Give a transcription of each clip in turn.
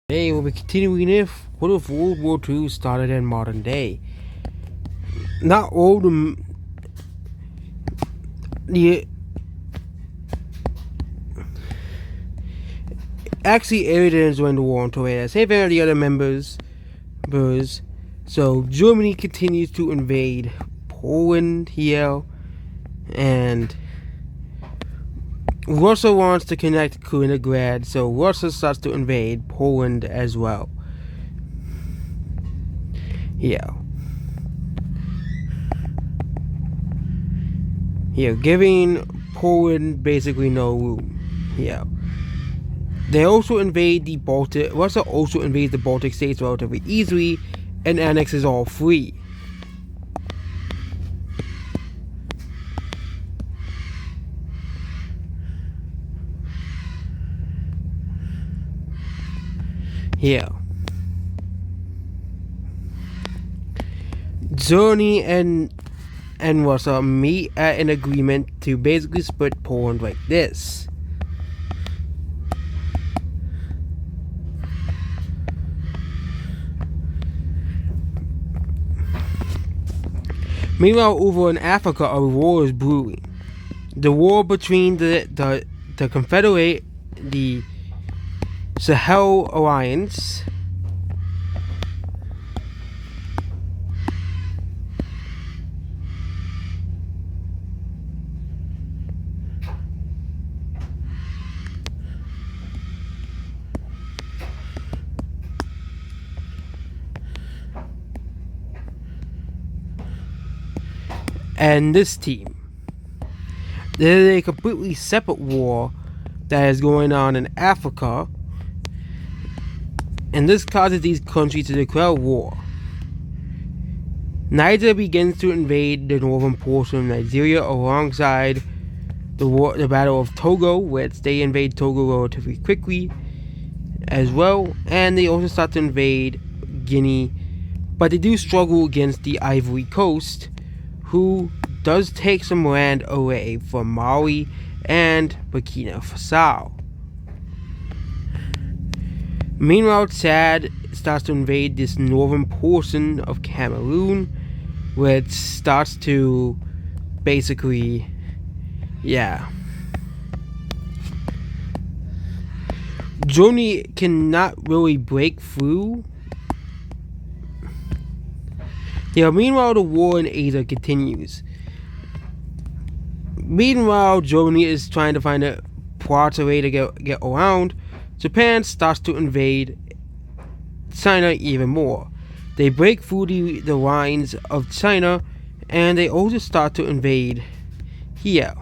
Today we'll be continuing if what if World War II started in modern day. Not all the actually aliens joined the war on Torreya. Same thing as the other members. So Germany continues to invade Poland here, and Russia wants to connect Kaliningrad, so Russia starts to invade Poland as well. Yeah. Here, giving Poland basically no room. Yeah. They also invade the Baltic. Russia also invades the Baltic states relatively easily and annexes all three. Here. Germany and Russia meet at an agreement to basically split Poland like this. Meanwhile, over in Africa, a war is brewing. The war between the Confederate, the Sahel Alliance, and this team. There's a completely separate war that is going on in Africa, and this causes these countries to declare war. Niger begins to invade the northern portion of Nigeria alongside the Battle of Togo, which they invade Togo relatively quickly as well, and they also start to invade Guinea, but they do struggle against the Ivory Coast, who does take some land away from Mali and Burkina Faso. Meanwhile, Chad starts to invade this northern portion of Cameroon, which starts to basically, Germany cannot really break through. Meanwhile, the war in Asia continues. Meanwhile, Germany is trying to find a proper way to get around. Japan starts to invade China even more. They break through the lines of China, and they also start to invade here.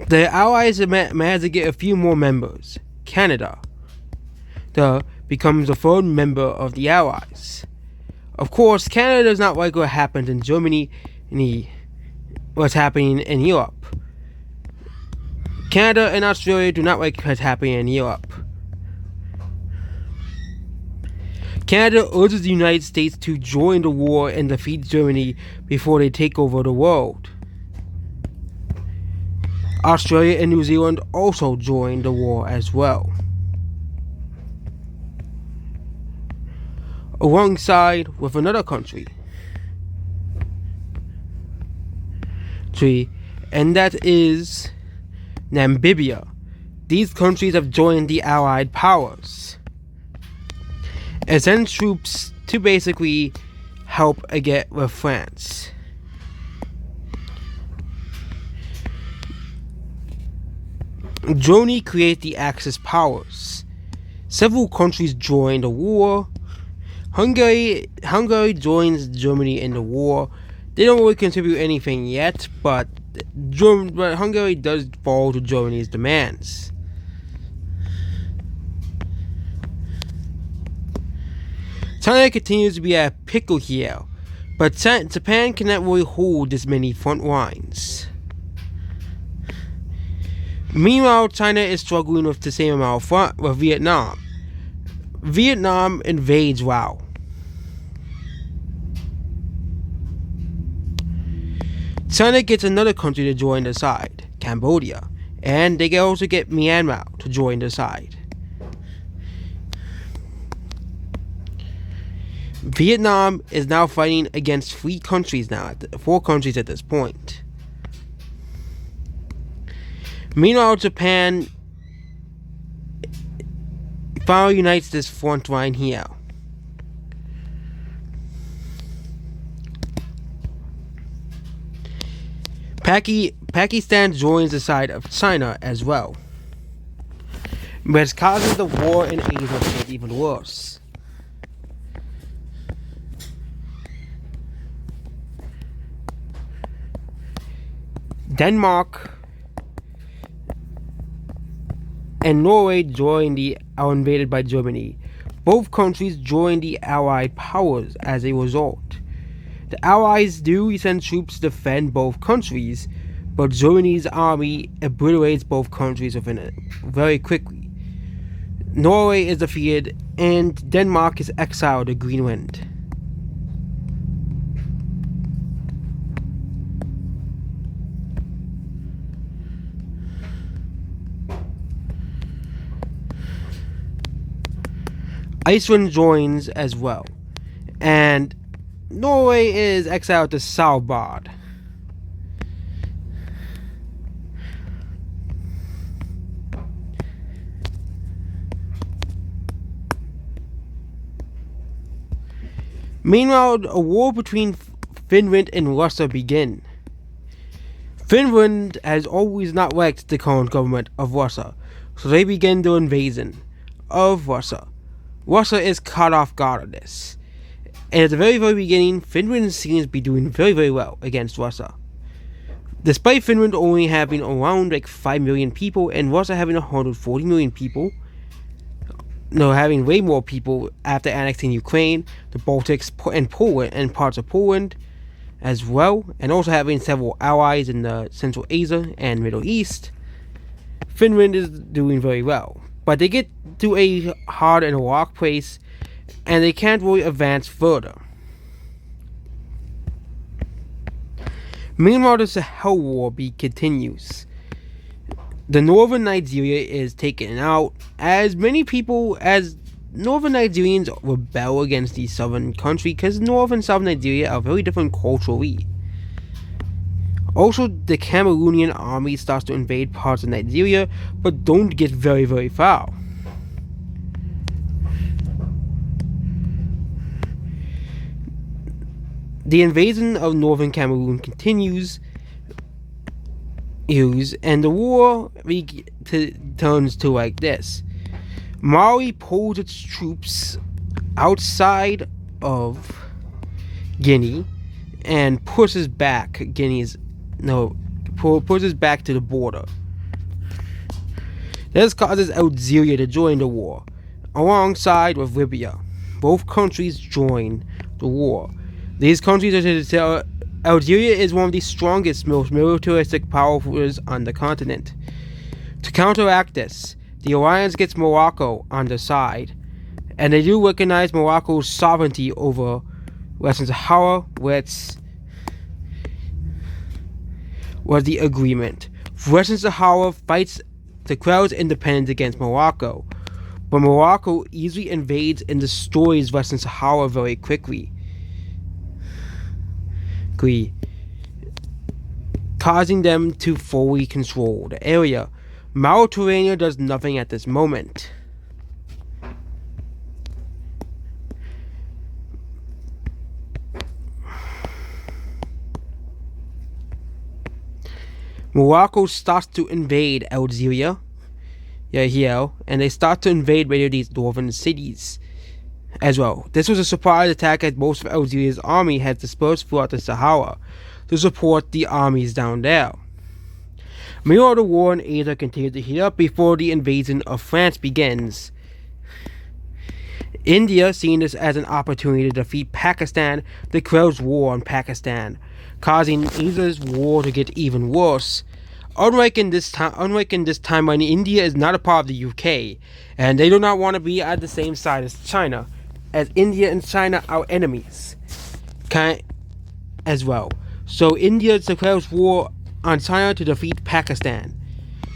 The Allies managed to get a few more members. Canada becomes the third member of the Allies. Of course, Canada does not like what happened in Germany and what's happening in Europe. Canada and Australia do not like what's happening in Europe. Canada urges the United States to join the war and defeat Germany before they take over the world. Australia and New Zealand also joined the war as well, alongside with another country, and that is Namibia. These countries have joined the Allied powers and send troops to basically help again with France. Germany creates the Axis powers. Several countries join the war. Hungary joins Germany in the war. They don't really contribute anything yet, but Hungary does fall to Germany's demands. China continues to be a pickle here, but Japan cannot really hold this many front lines. Meanwhile, China is struggling with the same amount of front with Vietnam. Vietnam invades Laos. China gets another country to join the side, Cambodia, and they can also get Myanmar to join the side. Vietnam is now fighting against four countries at this point. Meanwhile, Japan finally unites this front line here. Pakistan joins the side of China as well, which causes the war in Asia to get even worse. Denmark and Norway are invaded by Germany. Both countries joined the Allied powers as a result. The Allies do send troops to defend both countries, but Germany's army obliterates both countries very quickly. Norway is defeated, and Denmark is exiled to Greenland. Iceland joins as well, and Norway is exiled to Svalbard. Meanwhile, a war between Finland and Russia begins. Finland has always not liked the current government of Russia, so they begin their invasion of Russia. Russia is caught off guard on this. And at the very, very beginning, Finland seems to be doing very, very well against Russia. Despite Finland only having around 5 million people and Russia having 140 million people, having way more people after annexing Ukraine, the Baltics, and Poland, and parts of Poland as well, and also having several allies in Central Asia and Middle East, Finland is doing very well. But they get to a hard and a rock place, and they can't really advance further. Meanwhile, the Sahel War continues. The northern Nigeria is taken out, as many people as northern Nigerians rebel against the southern country, because north and south Nigeria are very different culturally. Also, the Cameroonian army starts to invade parts of Nigeria, but don't get very, very far. The invasion of northern Cameroon continues, and the war turns to like this. Mali pulls its troops outside of Guinea and pushes back pushes back to the border. This causes Algeria to join the war, alongside with Libya. Both countries join the war. These countries Algeria is one of the strongest, most militaristic powers on the continent. To counteract this, the alliance gets Morocco on the side, and they do recognize Morocco's sovereignty over Western Sahara, which was the agreement. Western Sahara fights the crowd's independence against Morocco, but Morocco easily invades and destroys Western Sahara very quickly, causing them to fully control the area. Mauritania does nothing at this moment. Morocco starts to invade Algeria, and they start to invade many of these northern cities as well. This was a surprise attack, as most of Algeria's army had dispersed throughout the Sahara to support the armies down there. Meanwhile, the war in Asia continues to heat up before the invasion of France begins. India, seeing this as an opportunity to defeat Pakistan, declares war on Pakistan, causing Asia's war to get even worse. Unlike in this timeline, India is not a part of the UK, and they do not want to be at the same side as China, as India and China are enemies as well. So India declares war on China to defeat Pakistan.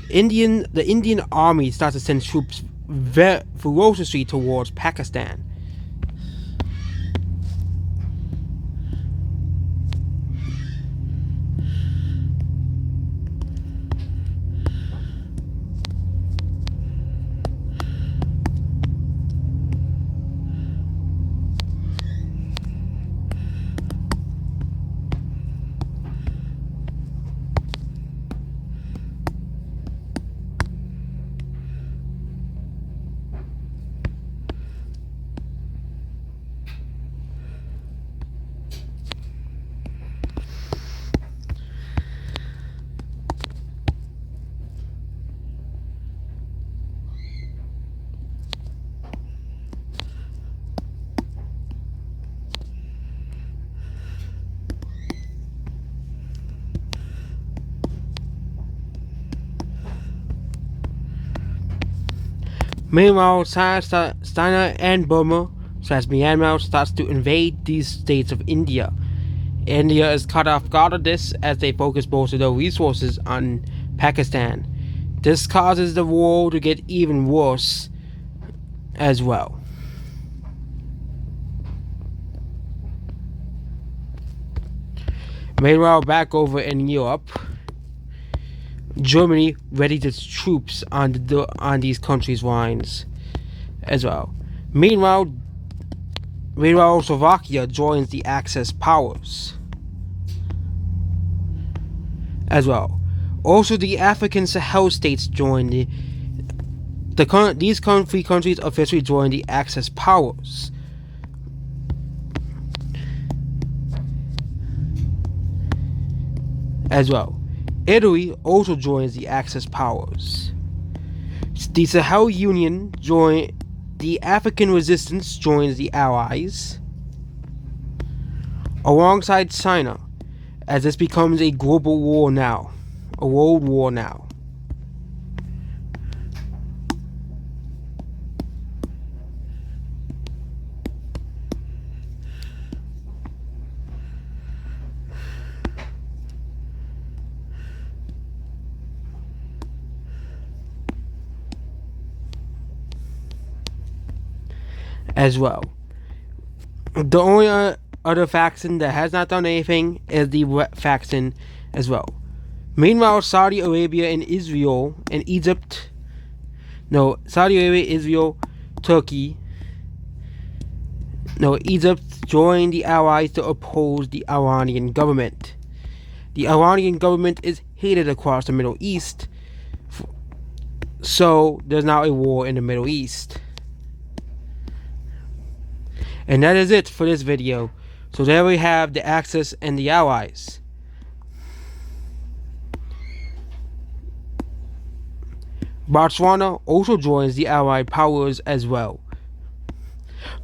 The Indian army starts to send troops ferociously towards Pakistan. Meanwhile, China and Burma/Myanmar starts to invade these states of India. India is caught off guard of this as they focus most of their resources on Pakistan. This causes the war to get even worse as well. Meanwhile, back over in Europe, Germany readies its troops on these countries' lines as well. Meanwhile, Slovakia joins the Axis powers as well. Also, the African Sahel states join these three countries officially join the Axis powers. As well. Italy also joins the Axis powers. The Sahel Union the African Resistance joins the Allies alongside China, as this becomes a global war now, a world war now. As well. The only other faction that has not done anything is the faction as well. Meanwhile, Saudi Arabia and Israel and Saudi Arabia, Israel, Turkey, Egypt joined the Allies to oppose the Iranian government. The Iranian government is hated across the Middle East, so there's now a war in the Middle East. And that is it for this video. So there we have the Axis and the Allies. Botswana also joins the Allied powers as well.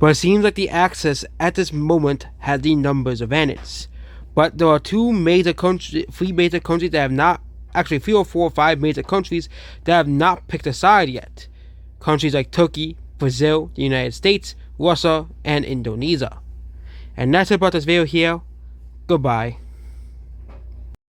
But it seems like the Axis at this moment has the numbers advantage. But there are three major countries that have not, actually 3 or 4 or 5 major countries that have not picked a side yet. Countries like Turkey, Brazil, the United States, Russia, and Indonesia. And that's it about this video here. Goodbye.